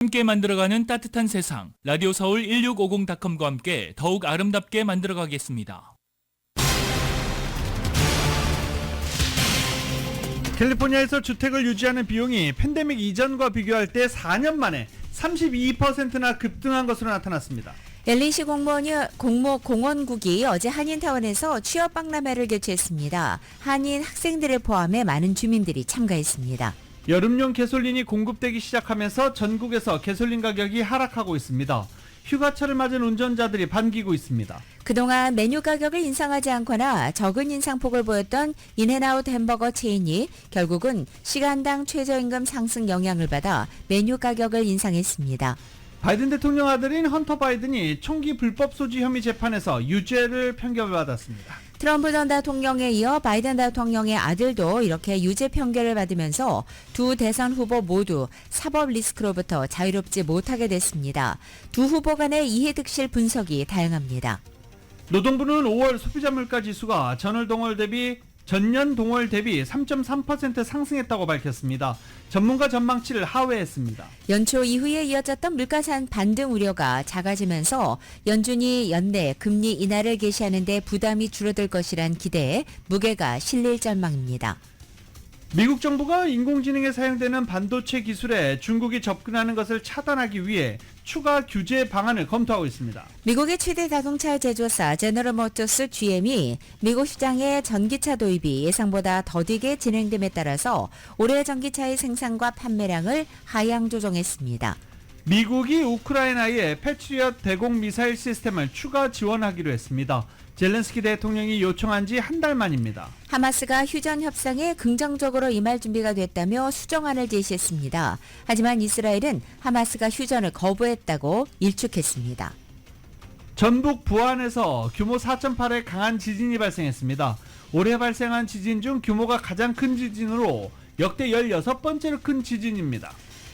함께 만들어가는 따뜻한 세상, 라디오 서울 1650.com과 함께 더욱 아름답게 만들어가겠습니다. 캘리포니아에서 주택을 유지하는 비용이 팬데믹 이전과 비교할 때 4년 만에 32%나 급등한 것으로 나타났습니다. LA시 공원국이 어제 한인타운에서 취업 박람회를 개최했습니다. 한인 학생들을 포함해 많은 주민들이 참가했습니다. 여름용 가솔린이 공급되기 시작하면서 전국에서 가솔린 가격이 하락하고 있습니다. 휴가철을 맞은 운전자들이 반기고 있습니다. 그동안 메뉴 가격을 인상하지 않거나 적은 인상폭을 보였던 인앤아웃 햄버거 체인이 결국은 시간당 최저임금 상승 영향을 받아 메뉴 가격을 인상했습니다. 바이든 대통령 아들인 헌터 바이든이 총기 불법 소지 혐의 재판에서 유죄를 판결받았습니다. 트럼프 전 대통령에 이어 바이든 대통령의 아들도 이렇게 유죄 판결을 받으면서 두 대선 후보 모두 사법 리스크로부터 자유롭지 못하게 됐습니다. 두 후보 간의 이해득실 분석이 다양합니다. 노동부는 5월 소비자 물가 지수가 전년 동월 대비 3.3% 상승했다고 밝혔습니다. 전문가 전망치를 하회했습니다. 연초 이후에 이어졌던 물가산 반등 우려가 작아지면서 연준이 연내 금리 인하를 개시하는 데 부담이 줄어들 것이란 기대에 무게가 실릴 전망입니다. 미국 정부가 인공지능에 사용되는 반도체 기술에 중국이 접근하는 것을 차단하기 위해 추가 규제 방안을 검토하고 있습니다. 미국의 최대 자동차 제조사 제너럴 모터스 GM이 미국 시장의 전기차 도입이 예상보다 더디게 진행됨에 따라서 올해 전기차의 생산과 판매량을 하향 조정했습니다. 미국이 우크라이나에 패트리엇 대공 미사일 시스템을 추가 지원하기로 했습니다. 젤렌스키 대통령이 요청한 지 한 달 만입니다. 하마스가 휴전 협상에 긍정적으로 임할 준비가 됐다며 수정안을 제시했습니다. 하지만 이스라엘은 하마스가 휴전을 거부했다고 일축했습니다. 전북 부안에서 규모 4.8의 강한 지진이 발생했습니다. 올해 발생한 지진 중 규모가 가장 큰 지진으로 역대 16번째로 큰 지진입니다.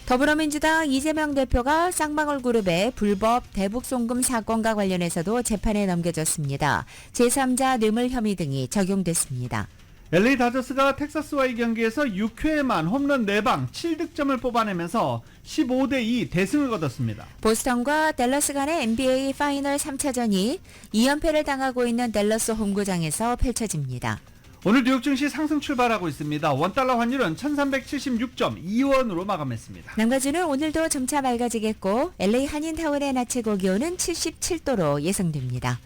더불어민주당 이재명 대표가 쌍방울 그룹의 불법 대북 송금 사건과 관련해서도 재판에 넘겨졌습니다. 제3자 뇌물 혐의 등이 적용됐습니다. LA 다저스가 텍사스와의 경기에서 6회에만 홈런 4방 7득점을 뽑아내면서 15대2 대승을 거뒀습니다. 보스턴과 댈러스 간의 NBA 파이널 3차전이 2연패를 당하고 있는 댈러스 홈구장에서 펼쳐집니다. 오늘 뉴욕 증시 상승 출발하고 있습니다. 원달러 환율은 1376.2원으로 마감했습니다. 남가주는 오늘도 점차 맑아지겠고 LA 한인타운의 낮 최고 기온은 77도로 예상됩니다.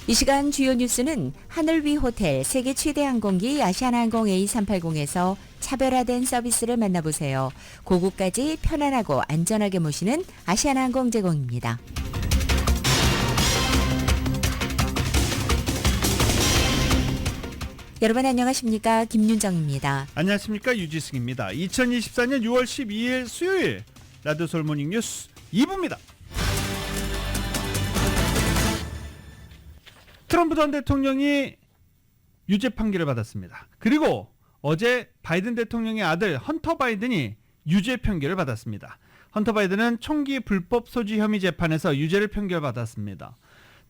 이 시간 주요 뉴스는 하늘 위 호텔 세계 최대 항공기 아시아나항공 A380에서 차별화된 서비스를 만나보세요. 고국까지 편안하고 안전하게 모시는 아시아나항공 제공입니다. 여러분 안녕하십니까? 김윤정입니다. 안녕하십니까? 유지승입니다. 2024년 6월 12일 수요일 라디오 서울 모닝 뉴스 2부입니다. 트럼프 전 대통령이 유죄 판결을 받았습니다. 그리고 어제 바이든 대통령의 아들 헌터 바이든이 유죄 판결을 받았습니다. 헌터 바이든은 총기 불법 소지 혐의 재판에서 유죄를 판결받았습니다.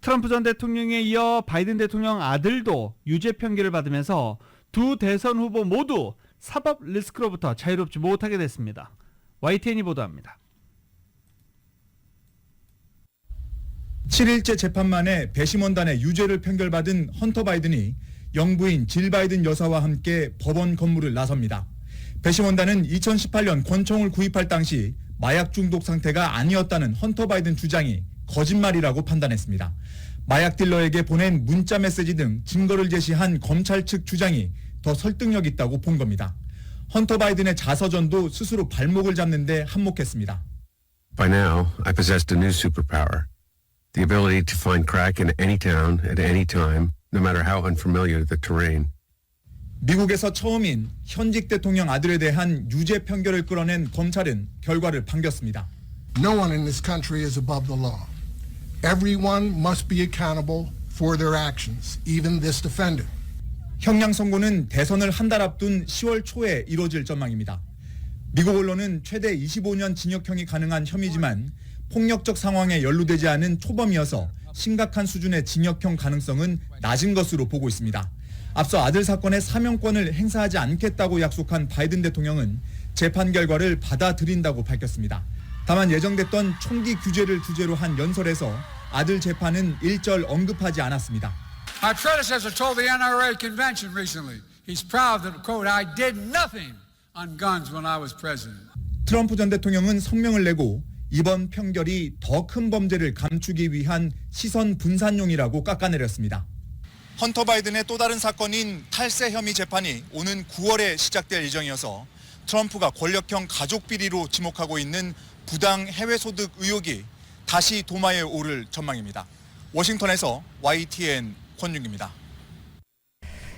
트럼프 전 대통령에 이어 바이든 대통령 아들도 유죄 판결을 받으면서 두 대선 후보 모두 사법 리스크로부터 자유롭지 못하게 됐습니다. YTN이 보도합니다. 7일째 재판 만에 배심원단의 유죄를 판결받은 헌터 바이든이 영부인 질 바이든 여사와 함께 법원 건물을 나섭니다. 배심원단은 2018년 권총을 구입할 당시 마약 중독 상태가 아니었다는 헌터 바이든 주장이 거짓말이라고 판단했습니다. 마약 딜러에게 보낸 문자 메시지 등 증거를 제시한 검찰 측 주장이 더 설득력 있다고 본 겁니다. 헌터 바이든의 자서전도 스스로 발목을 잡는 데 한몫했습니다. By now, I possessed a new superpower. The ability to find crack in any town at any time, no matter how unfamiliar the terrain. 미국에서 처음인 현직 대통령 아들에 대한 유죄 판결을 끌어낸 검찰은 결과를 반겼습니다. No one in this country is above the law. Everyone must be accountable for their actions, even this defendant. 형량 선고는 대선을 한 달 앞둔 10월 초에 이뤄질 전망입니다. 미국 언론은 최대 25년 징역형이 가능한 혐의지만 폭력적 상황에 연루되지 않은 초범이어서 심각한 수준의 징역형 가능성은 낮은 것으로 보고 있습니다. 앞서 아들 사건의 사명권을 행사하지 않겠다고 약속한 바이든 대통령은 재판 결과를 받아들인다고 밝혔습니다. 다만 예정됐던 총기 규제를 주제로 한 연설에서 아들 재판은 일절 언급하지 않았습니다. My predecessor told the NRA convention recently he's proud that, quote, I did nothing on guns when I was president. 트럼프 전 대통령은 성명을 내고 이번 평결이 더 큰 범죄를 감추기 위한 시선 분산용이라고 깎아내렸습니다. 헌터 바이든의 또 다른 사건인 탈세 혐의 재판이 오는 9월에 시작될 예정이어서 트럼프가 권력형 가족 비리로 지목하고 있는 부당 해외소득 의혹이 다시 도마에 오를 전망입니다. 워싱턴에서 YTN 권윤기입니다.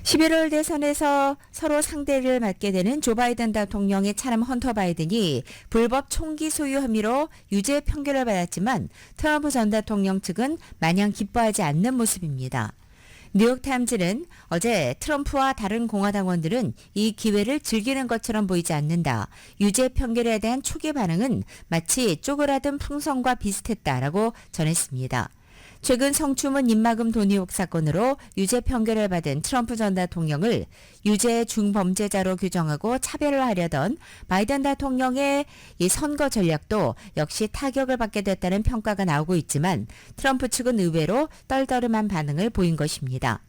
11월 대선에서 서로 상대를 맡게 되는 조 바이든 대통령의 차남 헌터 바이든이 불법 총기 소유 혐의로 유죄 판결을 받았지만 트럼프 전 대통령 측은 마냥 기뻐하지 않는 모습입니다. 뉴욕타임즈는 어제 트럼프와 다른 공화당원들은 이 기회를 즐기는 것처럼 보이지 않는다. 유죄 판결에 대한 초기 반응은 마치 쪼그라든 풍선과 비슷했다라고 전했습니다. 최근 성추문 입막음 돈 의혹 사건으로 유죄 판결을 받은 트럼프 전 대통령을 유죄 중범죄자로 규정하고 차별을 하려던 바이든 대통령의 이 선거 전략도 역시 타격을 받게 됐다는 평가가 나오고 있지만 트럼프 측은 의외로 떨떠름한 반응을 보인 것입니다.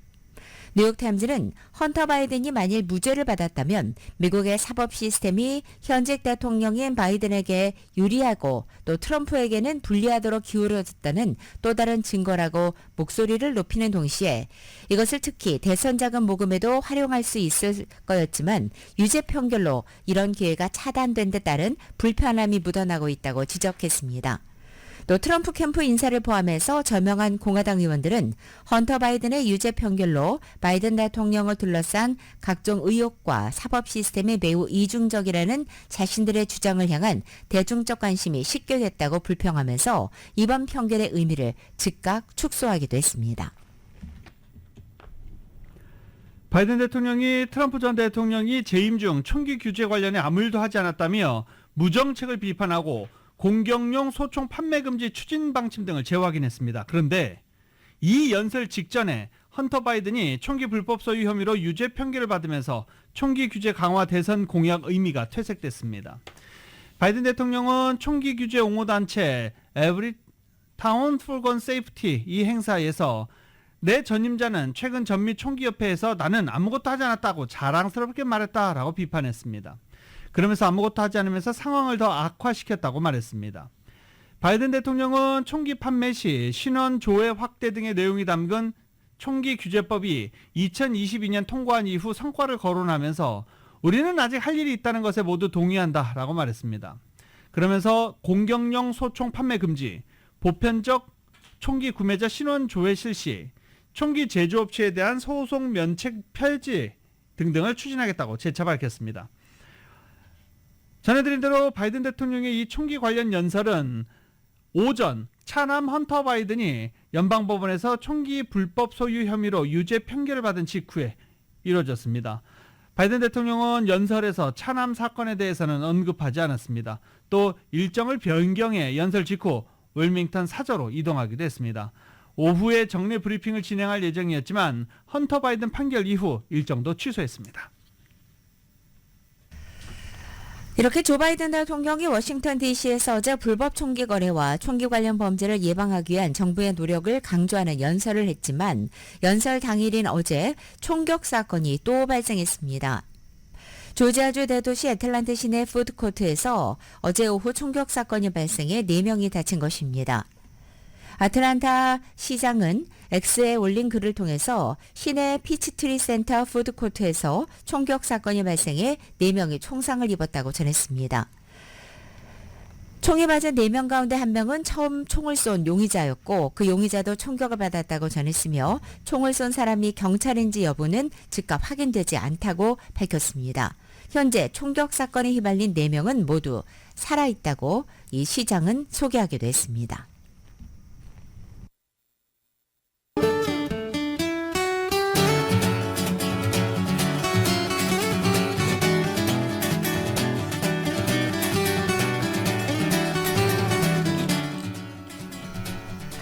뉴욕타임즈는 헌터 바이든이 만일 무죄를 받았다면 미국의 사법 시스템이 현직 대통령인 바이든에게 유리하고 또 트럼프에게는 불리하도록 기울어졌다는 또 다른 증거라고 목소리를 높이는 동시에 이것을 특히 대선 자금 모금에도 활용할 수 있을 거였지만 유죄 판결로 이런 기회가 차단된 데 따른 불편함이 묻어나고 있다고 지적했습니다. 또 트럼프 캠프 인사를 포함해서 저명한 공화당 의원들은 헌터 바이든의 유죄 판결로 바이든 대통령을 둘러싼 각종 의혹과 사법 시스템이 매우 이중적이라는 자신들의 주장을 향한 대중적 관심이 식견됐다고 불평하면서 이번 판결의 의미를 즉각 축소하기도 했습니다. 바이든 대통령이 트럼프 전 대통령이 재임 중 총기 규제 관련해 아무 일도 하지 않았다며 무정책을 비판하고 공격용 소총 판매 금지 추진 방침 등을 재확인했습니다. 그런데 이 연설 직전에 헌터 바이든이 총기 불법 소유 혐의로 유죄 판결을 받으면서 총기 규제 강화 대선 공약 의미가 퇴색됐습니다. 바이든 대통령은 총기 규제 옹호 단체 Every Town for Gun Safety 이 행사에서 내 전임자는 최근 전미 총기협회에서 나는 아무것도 하지 않았다고 자랑스럽게 말했다라고 비판했습니다. 그러면서 아무것도 하지 않으면서 상황을 더 악화시켰다고 말했습니다. 바이든 대통령은 총기 판매 시 신원 조회 확대 등의 내용이 담긴 총기 규제법이 2022년 통과한 이후 성과를 거론하면서 우리는 아직 할 일이 있다는 것에 모두 동의한다라고 말했습니다. 그러면서 공격용 소총 판매 금지, 보편적 총기 구매자 신원 조회 실시, 총기 제조업체에 대한 소송 면책 폐지 등등을 추진하겠다고 재차 밝혔습니다. 전해드린 대로 바이든 대통령의 이 총기 관련 연설은 오전 차남 헌터 바이든이 연방법원에서 총기 불법 소유 혐의로 유죄 판결을 받은 직후에 이루어졌습니다. 바이든 대통령은 연설에서 차남 사건에 대해서는 언급하지 않았습니다. 또 일정을 변경해 연설 직후 웰밍턴 사저로 이동하기도 했습니다. 오후에 정례 브리핑을 진행할 예정이었지만 헌터 바이든 판결 이후 일정도 취소했습니다. 이렇게 조 바이든 대통령이 워싱턴 DC에서 어제 불법 총기 거래와 총기 관련 범죄를 예방하기 위한 정부의 노력을 강조하는 연설을 했지만 연설 당일인 어제 총격 사건이 또 발생했습니다. 조지아주 대도시 애틀랜타 시내 푸드코트에서 어제 오후 총격 사건이 발생해 4명이 다친 것입니다. 아틀란타 시장은 X에 올린 글을 통해서 시내 피치트리 센터 푸드코트에서 총격 사건이 발생해 4명이 총상을 입었다고 전했습니다. 총에 맞은 4명 가운데 1명은 처음 총을 쏜 용의자였고 그 용의자도 총격을 받았다고 전했으며 총을 쏜 사람이 경찰인지 여부는 즉각 확인되지 않다고 밝혔습니다. 현재 총격 사건에 휘말린 4명은 모두 살아있다고 이 시장은 소개하기도 했습니다.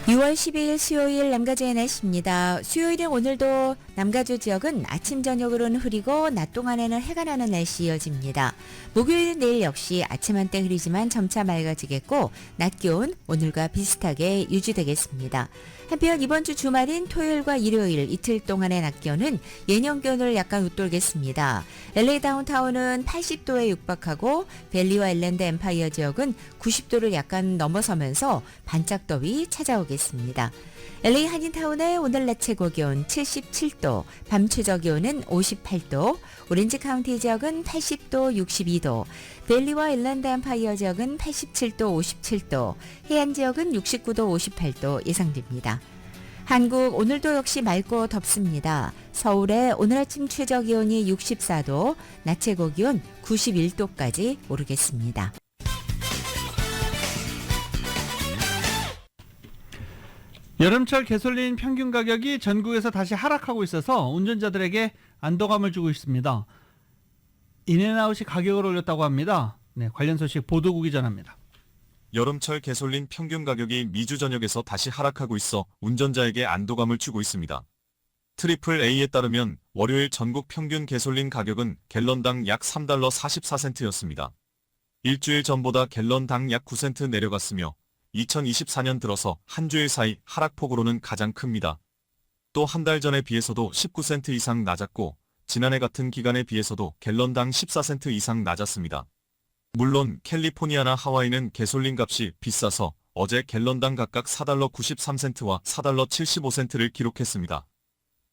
(6월 12일) 수요일 남가주의 날씨입니다. 수요일은 오늘도 남가주 지역은 아침 저녁으로는 흐리고 낮 동안에는 해가 나는 날씨 이어집니다. 목요일은 내일 역시 아침 한때 흐리지만 점차 맑아지겠고 낮 기온 오늘과 비슷하게 유지되겠습니다. 한편 이번 주 주말인 토요일과 일요일 이틀 동안의 낮 기온은 예년 기온을 약간 웃돌겠습니다. LA 다운타운은 80도에 육박하고 밸리와 일랜드 엠파이어 지역은 90도를 약간 넘어서면서 반짝 더위 찾아오겠습니다. LA 한인타운의 오늘 낮 최고 기온 77도, 밤 최저 기온은 58도, 오렌지 카운티 지역은 80도, 62도, 밸리와 일랜드 엠파이어 지역은 87도, 57도, 해안 지역은 69도, 58도 예상됩니다. 한국 오늘도 역시 맑고 덥습니다. 서울의 오늘 아침 최저 기온이 64도, 낮 최고 기온 91도까지 오르겠습니다. 여름철 가솔린 평균 가격이 전국에서 다시 하락하고 있어서 운전자들에게 안도감을 주고 있습니다. 인앤아웃이 가격을 올렸다고 합니다. 네, 관련 소식 보도국이 전합니다. 여름철 가솔린 평균 가격이 미주 전역에서 다시 하락하고 있어 운전자에게 안도감을 주고 있습니다. 트리플 A에 따르면 월요일 전국 평균 가솔린 가격은 갤런당 약 3달러 44센트였습니다. 일주일 전보다 갤런당 약 9센트 내려갔으며 2024년 들어서 한 주일 사이 하락폭으로는 가장 큽니다. 또 한 달 전에 비해서도 19센트 이상 낮았고 지난해 같은 기간에 비해서도 갤런당 14센트 이상 낮았습니다. 물론 캘리포니아나 하와이는 가솔린 값이 비싸서 어제 갤런당 각각 4달러 93센트와 4달러 75센트를 기록했습니다.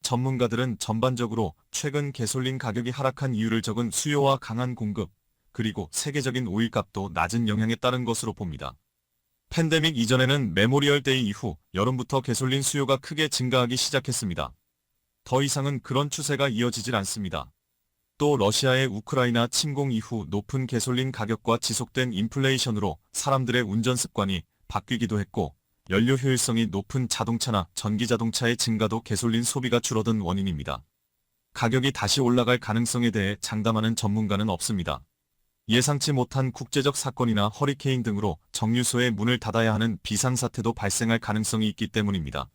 전문가들은 전반적으로 최근 가솔린 가격이 하락한 이유를 적은 수요와 강한 공급, 그리고 세계적인 오일 값도 낮은 영향에 따른 것으로 봅니다. 팬데믹 이전에는 메모리얼 데이 이후 여름부터 가솔린 수요가 크게 증가하기 시작했습니다. 더 이상은 그런 추세가 이어지질 않습니다. 또 러시아의 우크라이나 침공 이후 높은 가솔린 가격과 지속된 인플레이션으로 사람들의 운전 습관이 바뀌기도 했고 연료 효율성이 높은 자동차나 전기자동차의 증가도 가솔린 소비가 줄어든 원인입니다. 가격이 다시 올라갈 가능성에 대해 장담하는 전문가는 없습니다. 예상치 못한 국제적 사건이나 허리케인 등으로 정류소의 문을 닫아야 하는 비상사태도 발생할 가능성이 있기 때문입니다.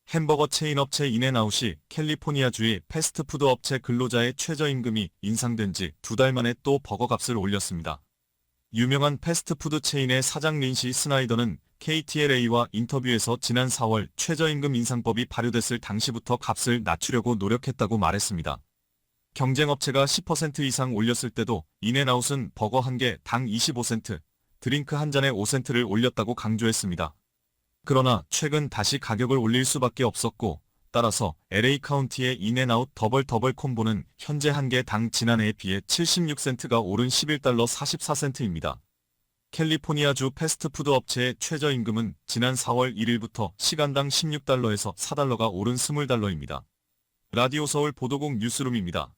햄버거 체인 업체 인앤아웃이 캘리포니아주의 패스트푸드 업체 근로자의 최저임금이 인상된 지 2달 만에 또 버거값을 올렸습니다. 유명한 패스트푸드 체인의 사장 린시 스나이더는 KTLA와 인터뷰에서 지난 4월 최저임금 인상법이 발효됐을 당시부터 값을 낮추려고 노력했다고 말했습니다. 경쟁업체가 10% 이상 올렸을 때도 인앤아웃은 버거 한 개 당 25센트, 드링크 한 잔에 5센트를 올렸다고 강조했습니다. 그러나 최근 다시 가격을 올릴 수밖에 없었고 따라서 LA 카운티의 인앤아웃 더블 콤보는 현재 한 개당 지난해에 비해 76센트가 오른 11달러 44센트입니다. 캘리포니아주 패스트푸드 업체의 최저임금은 지난 4월 1일부터 시간당 16달러에서 4달러가 오른 20달러입니다. 라디오 서울 보도국 뉴스룸입니다.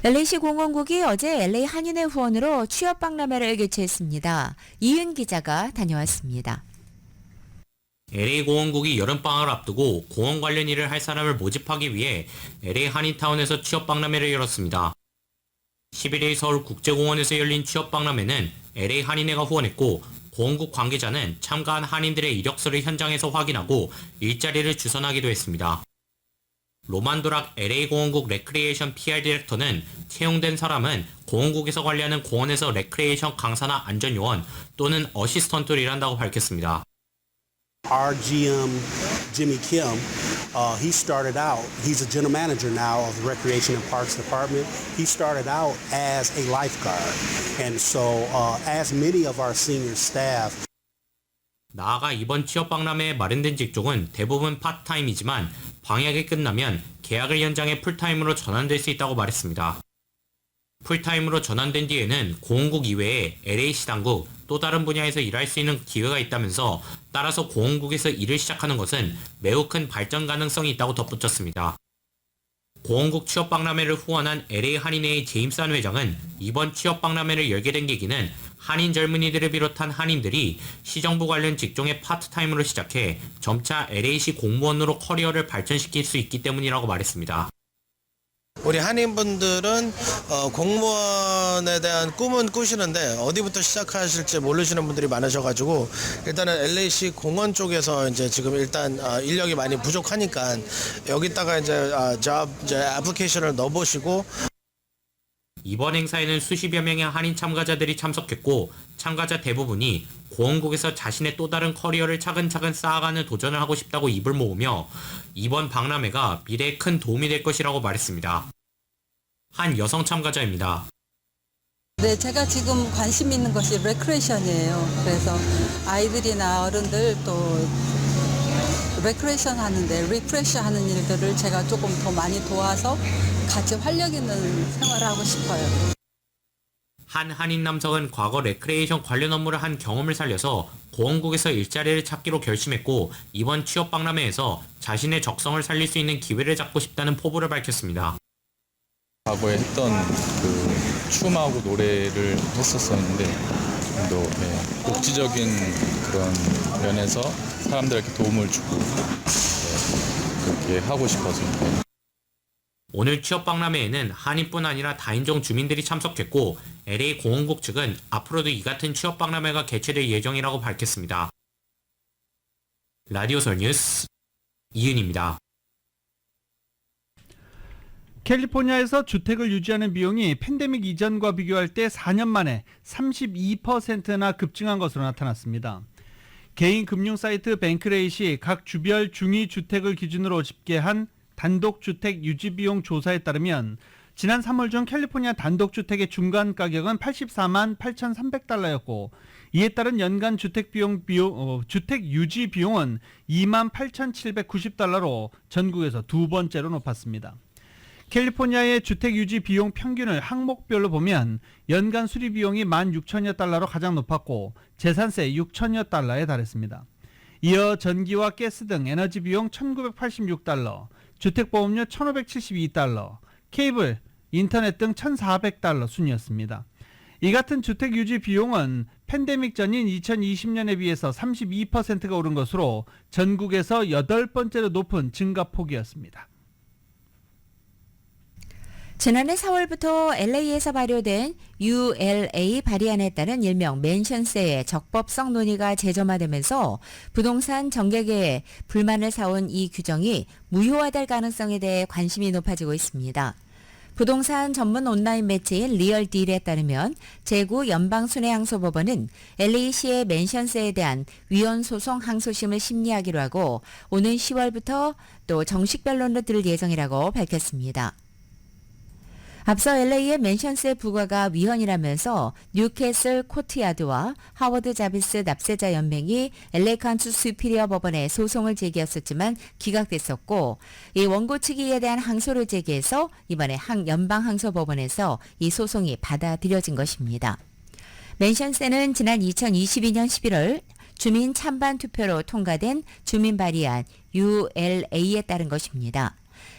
LA시 공원국이 어제 LA 한인회 후원으로 취업박람회를 개최했습니다. 이은 기자가 다녀왔습니다. LA 공원국이 여름방학을 앞두고 공원 관련 일을 할 사람을 모집하기 위해 LA 한인타운에서 취업박람회를 열었습니다. 11일 서울국제공원에서 열린 취업박람회는 LA 한인회가 후원했고 공원국 관계자는 참가한 한인들의 이력서를 현장에서 확인하고 일자리를 주선하기도 했습니다. 로만도락 LA 공원국 레크리에이션 PR 디렉터는 채용된 사람은 공원국에서 관리하는 공원에서 레크리에이션 강사나 안전요원 또는 어시스턴트로 일한다고 밝혔습니다. Our GM, Jimmy Kim, he started out, he's a general manager now of the Recreation and Parks Department. He started out as a lifeguard. And so, as many of our senior staff, 나아가 이번 취업박람회에 마련된 직종은 대부분 파트타임이지만 방학이 끝나면 계약을 연장해 풀타임으로 전환될 수 있다고 말했습니다. 풀타임으로 전환된 뒤에는 공원국 이외에 LA시 당국 또 다른 분야에서 일할 수 있는 기회가 있다면서 따라서 공원국에서 일을 시작하는 것은 매우 큰 발전 가능성이 있다고 덧붙였습니다. 공원국 취업박람회를 후원한 LA 한인회의 제임스 한 회장은 이번 취업박람회를 열게 된 계기는 한인 젊은이들을 비롯한 한인들이 시정부 관련 직종의 파트타임으로 시작해 점차 LA시 공무원으로 커리어를 발전시킬 수 있기 때문이라고 말했습니다. 우리 한인분들은 공무원에 대한 꿈은 꾸시는데 어디부터 시작하실지 모르시는 분들이 많으셔가지고 일단은 LAC 공원 쪽에서 이제 지금 일단 인력이 많이 부족하니까 여기다가 이제 애플리케이션을 넣어보시고. 이번 행사에는 수십여 명의 한인 참가자들이 참석했고 참가자 대부분이 고원국에서 자신의 또 다른 커리어를 차근차근 쌓아가는 도전을 하고 싶다고 입을 모으며 이번 박람회가 미래에 큰 도움이 될 것이라고 말했습니다. 한 여성 참가자입니다. 네, 제가 지금 관심 있는 것이 레크레이션이에요. 그래서 아이들이나 어른들 또 레크레이션 하는데 리프레시 하는 일들을 제가 조금 더 많이 도와서 같이 활력 있는 생활을 하고 싶어요. 한 한인 남성은 과거 레크레이션 관련 업무를 한 경험을 살려서 고원국에서 일자리를 찾기로 결심했고 이번 취업 박람회에서 자신의 적성을 살릴 수 있는 기회를 잡고 싶다는 포부를 밝혔습니다. 과거에 했던 그 춤하고 노래를 했었었는데 좀 더 복지적인 그런 면에서 사람들에게 도움을 주고 그렇게 하고 싶어서. 오늘 취업 박람회에는 한인뿐 아니라 다인종 주민들이 참석했고 LA 고원국 측은 앞으로도 이 같은 취업 박람회가 개최될 예정이라고 밝혔습니다. 라디오설 뉴스 이은입니다. 캘리포니아에서 주택을 유지하는 비용이 팬데믹 이전과 비교할 때 4년 만에 32%나 급증한 것으로 나타났습니다. 개인 금융 사이트 뱅크레이시 각 주별 중위 주택을 기준으로 집계한 단독주택 유지비용 조사에 따르면 지난 3월 중 캘리포니아 단독주택의 중간 가격은 84만 8,300달러였고 이에 따른 연간 주택 유지 비용은 2만 8,790달러로 전국에서 두 번째로 높았습니다. 캘리포니아의 주택 유지 비용 평균을 항목별로 보면 연간 수리 비용이 16,000여 달러로 가장 높았고 재산세 6,000여 달러에 달했습니다. 이어 전기와 가스 등 에너지 비용 1,986달러, 주택보험료 1,572달러, 케이블, 인터넷 등 1,400달러 순이었습니다. 이 같은 주택 유지 비용은 팬데믹 전인 2020년에 비해서 32%가 오른 것으로 전국에서 8번째로 높은 증가폭이었습니다. 지난해 4월부터 LA에서 발효된 ULA 발의안에 따른 일명 맨션세의 적법성 논의가 재점화되면서 부동산 정개계에 불만을 사온 이 규정이 무효화될 가능성에 대해 관심이 높아지고 있습니다. 부동산 전문 온라인 매체인 리얼딜에 따르면 제구 연방순회항소법원은 LA시의 맨션세에 대한 위헌 소송 항소심을 심리하기로 하고 오는 10월부터 또 정식 변론을 들을 예정이라고 밝혔습니다. 앞서 LA의 맨션세 부과가 위헌이라면서 뉴캐슬 코트야드와 하워드 자비스 납세자 연맹이 LA 칸츠 수피리어 법원에 소송을 제기했었지만 기각됐었고 이 원고 측이 이에 대한 항소를 제기해서 이번에 연방항소법원에서 이 소송이 받아들여진 것입니다. 맨션세는 지난 2022년 11월 주민 찬반 투표로 통과된 주민 발의안 ULA에 따른 것입니다.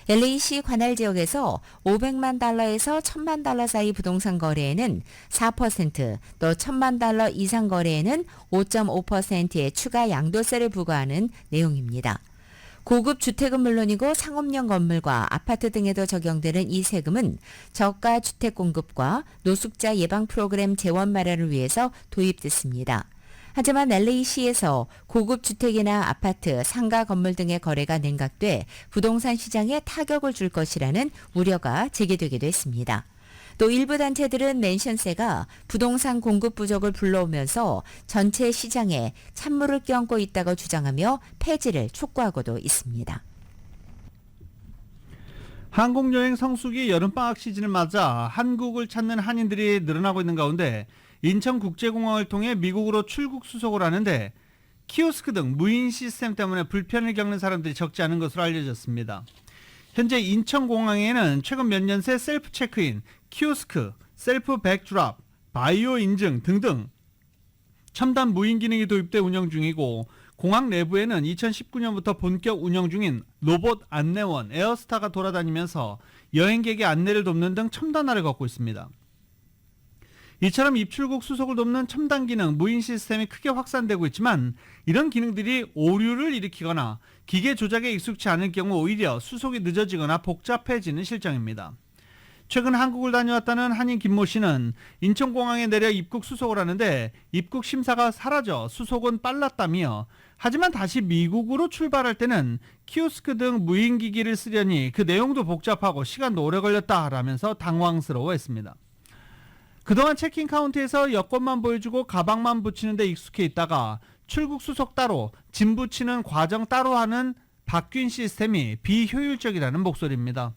LA시 관할 지역에서 500만 달러에서 1000만 달러 사이 부동산 거래에는 4%, 또 1000만 달러 이상 거래에는 5.5%의 추가 양도세를 부과하는 내용입니다. 고급 주택은 물론이고 상업용 건물과 아파트 등에도 적용되는 이 세금은 저가 주택 공급과 노숙자 예방 프로그램 재원 마련을 위해서 도입됐습니다. 하지만 LA시에서 고급 주택이나 아파트, 상가 건물 등의 거래가 냉각돼 부동산 시장에 타격을 줄 것이라는 우려가 제기되기도 했습니다. 또 일부 단체들은 맨션세가 부동산 공급 부족을 불러오면서 전체 시장에 찬물을 끼얹고 있다고 주장하며 폐지를 촉구하고도 있습니다. 항공여행 성수기 여름방학 시즌을 맞아 한국을 찾는 한인들이 늘어나고 있는 가운데 인천국제공항을 통해 미국으로 출국 수속을 하는데 키오스크 등 무인 시스템 때문에 불편을 겪는 사람들이 적지 않은 것으로 알려졌습니다. 현재 인천공항에는 최근 몇 년 새 셀프 체크인, 키오스크, 셀프 백드랍, 바이오 인증 등등 첨단 무인 기능이 도입돼 운영 중이고 공항 내부에는 2019년부터 본격 운영 중인 로봇 안내원 에어스타가 돌아다니면서 여행객의 안내를 돕는 등 첨단화를 걷고 있습니다. 이처럼 입출국 수속을 돕는 첨단 기능, 무인 시스템이 크게 확산되고 있지만 이런 기능들이 오류를 일으키거나 기계 조작에 익숙치 않을 경우 오히려 수속이 늦어지거나 복잡해지는 실정입니다. 최근 한국을 다녀왔다는 한인 김모 씨는 인천공항에 내려 입국 수속을 하는데 입국 심사가 사라져 수속은 빨랐다며, 하지만 다시 미국으로 출발할 때는 키오스크 등 무인기기를 쓰려니 그 내용도 복잡하고 시간도 오래 걸렸다라면서 당황스러워했습니다. 그동안 체크인 카운트에서 여권만 보여주고 가방만 붙이는 데 익숙해 있다가 출국 수속 따로, 짐 붙이는 과정 따로 하는 바뀐 시스템이 비효율적이라는 목소리입니다.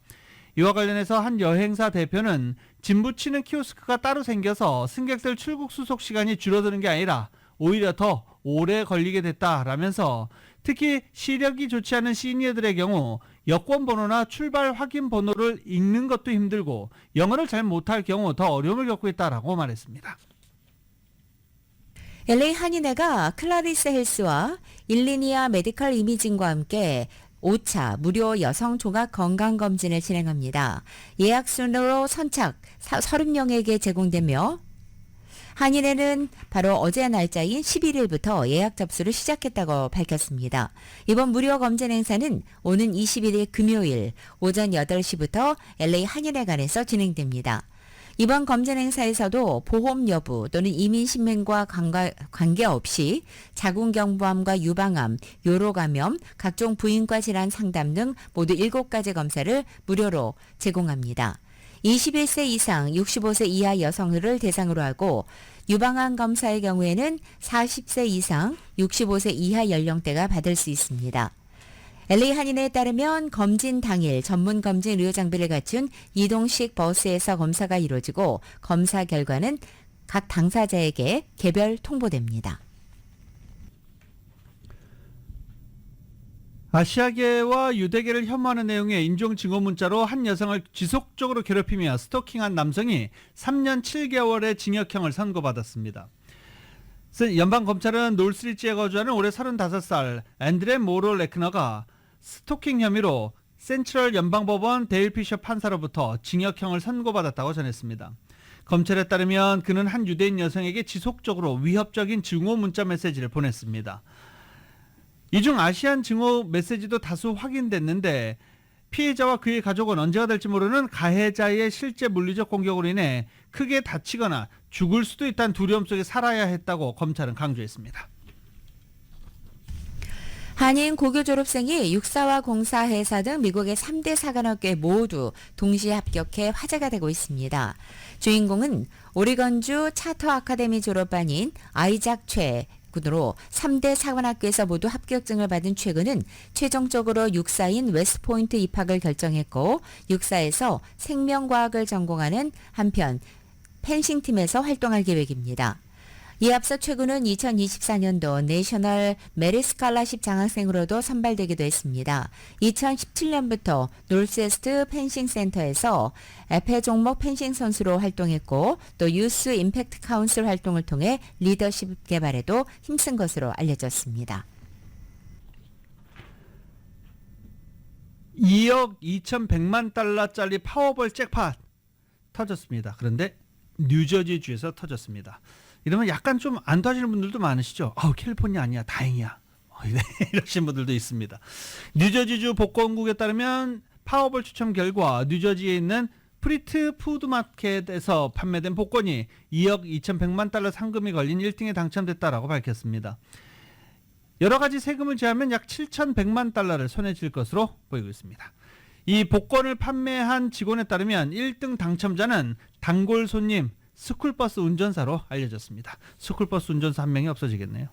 이와 관련해서 한 여행사 대표는 짐 붙이는 키오스크가 따로 생겨서 승객들 출국 수속 시간이 줄어드는 게 아니라 오히려 더 오래 걸리게 됐다라면서, 특히 시력이 좋지 않은 시니어들의 경우 여권 번호나 출발 확인 번호를 읽는 것도 힘들고 영어를 잘 못할 경우 더 어려움을 겪고 있다라고 말했습니다. LA 한인회가 클라리스 헬스와 일리니아 메디컬 이미징과 함께 5차 무료 여성 종합 건강검진을 진행합니다. 예약 순으로 선착 30명에게 제공되며, 한인회는 바로 어제 날짜인 11일부터 예약 접수를 시작했다고 밝혔습니다. 이번 무료 검진 행사는 오는 21일 금요일 오전 8시부터 LA 한인회관에서 진행됩니다. 이번 검진 행사에서도 보험 여부 또는 이민 신명과 관계없이 자궁경부암과 유방암, 요로감염, 각종 부인과 질환 상담 등 모두 7가지 검사를 무료로 제공합니다. 21세 이상 65세 이하 여성들을 대상으로 하고, 유방암 검사의 경우에는 40세 이상 65세 이하 연령대가 받을 수 있습니다. LA 한인회에 따르면 검진 당일 전문 검진 의료 장비를 갖춘 이동식 버스에서 검사가 이루어지고, 검사 결과는 각 당사자에게 개별 통보됩니다. 아시아계와 유대계를 혐오하는 내용의 인종증오 문자로 한 여성을 지속적으로 괴롭히며 스토킹한 남성이 3년 7개월의 징역형을 선고받았습니다. 연방검찰은 놀스리지에 거주하는 올해 35살 앤드레 모로 레크너가 스토킹 혐의로 센트럴 연방법원 데일 피셔 판사로부터 징역형을 선고받았다고 전했습니다. 검찰에 따르면 그는 한 유대인 여성에게 지속적으로 위협적인 증오 문자 메시지를 보냈습니다. 이 중 아시안 증오 메시지도 다수 확인됐는데, 피해자와 그의 가족은 언제가 될지 모르는 가해자의 실제 물리적 공격으로 인해 크게 다치거나 죽을 수도 있다는 두려움 속에 살아야 했다고 검찰은 강조했습니다. 한인 고교 졸업생이 육사와 공사회사 등 미국의 3대 사관학교에 모두 동시에 합격해 화제가 되고 있습니다. 주인공은 오리건주 차터 아카데미 졸업반인 아이작 최 군으로 3대 사관학교에서 모두 합격증을 받은 최근은 최종적으로 육사인 웨스트포인트 입학을 결정했고, 육사에서 생명과학을 전공하는 한편 펜싱팀에서 활동할 계획입니다. 이에 앞서 최군은 2024년도 내셔널 메리 스칼라십 장학생으로도 선발되기도 했습니다. 2017년부터 노스웨스트 펜싱 센터에서 에페 종목 펜싱 선수로 활동했고, 또 유스 임팩트 카운슬 활동을 통해 리더십 개발에도 힘쓴 것으로 알려졌습니다. 2억 2,100만 달러짜리 파워볼 잭팟 터졌습니다. 그런데 뉴저지주에서 터졌습니다. 이러면 약간 좀 안 터지는 분들도 많으시죠. 캘리포니아 아니야, 다행이야, 이러신 분들도 있습니다. 뉴저지주 복권국에 따르면 파워볼 추첨 결과 뉴저지에 있는 프리트 푸드마켓에서 판매된 복권이 2억 2,100만 달러 상금이 걸린 1등에 당첨됐다라고 밝혔습니다. 여러 가지 세금을 제하면 약 7,100만 달러를 손에 쥘 것으로 보이고 있습니다. 이 복권을 판매한 직원에 따르면 1등 당첨자는 단골 손님 스쿨버스 운전사로 알려졌습니다. 스쿨버스 운전사 한 명이 없어지겠네요.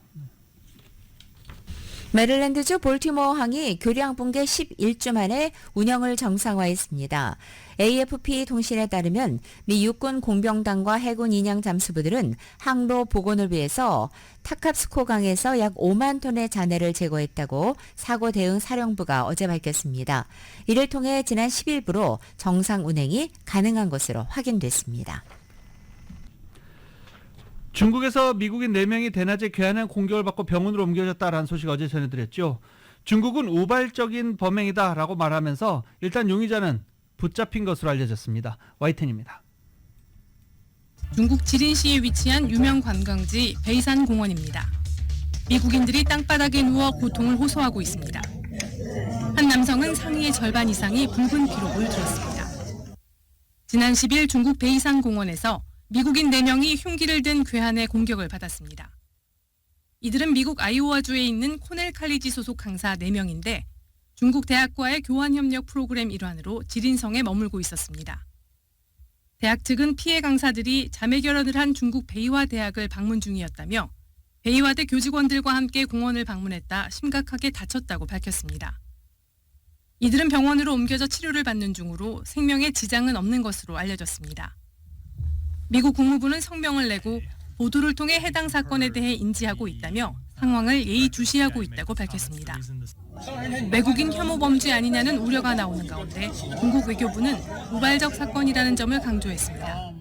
메릴랜드주 볼티모어항이 교량 붕괴 11주 만에 운영을 정상화했습니다. AFP 통신에 따르면 미 육군 공병단과 해군 인양 잠수부들은 항로 복원을 위해서 타캅스코강에서 약 5만 톤의 잔해를 제거했다고 사고 대응 사령부가 어제 밝혔습니다. 이를 통해 지난 10일부로 정상 운행이 가능한 것으로 확인됐습니다. 중국에서 미국인 4명이 대낮에 괴한한 공격을 받고 병원으로 옮겨졌다라는 소식 어제 전해드렸죠. 중국은 우발적인 범행이다라고 말하면서 일단 용의자는 붙잡힌 것으로 알려졌습니다. Y10입니다. 중국 지린시에 위치한 유명 관광지 베이산 공원입니다. 미국인들이 땅바닥에 누워 고통을 호소하고 있습니다. 한 남성은 상의의 절반 이상이 붉은 기록을 들었습니다. 지난 10일 중국 베이산 공원에서 미국인 4명이 흉기를 든 괴한의 공격을 받았습니다. 이들은 미국 아이오와주에 있는 코넬 칼리지 소속 강사 4명인데 중국 대학과의 교환협력 프로그램 일환으로 지린성에 머물고 있었습니다. 대학 측은 피해 강사들이 자매 결혼을 한 중국 베이화 대학을 방문 중이었다며 베이화대 교직원들과 함께 공원을 방문했다 심각하게 다쳤다고 밝혔습니다. 이들은 병원으로 옮겨져 치료를 받는 중으로 생명에 지장은 없는 것으로 알려졌습니다. 미국 국무부는 성명을 내고 보도를 통해 해당 사건에 대해 인지하고 있다며 상황을 예의주시하고 있다고 밝혔습니다. 외국인 혐오 범죄 아니냐는 우려가 나오는 가운데 중국 외교부는 우발적 사건이라는 점을 강조했습니다.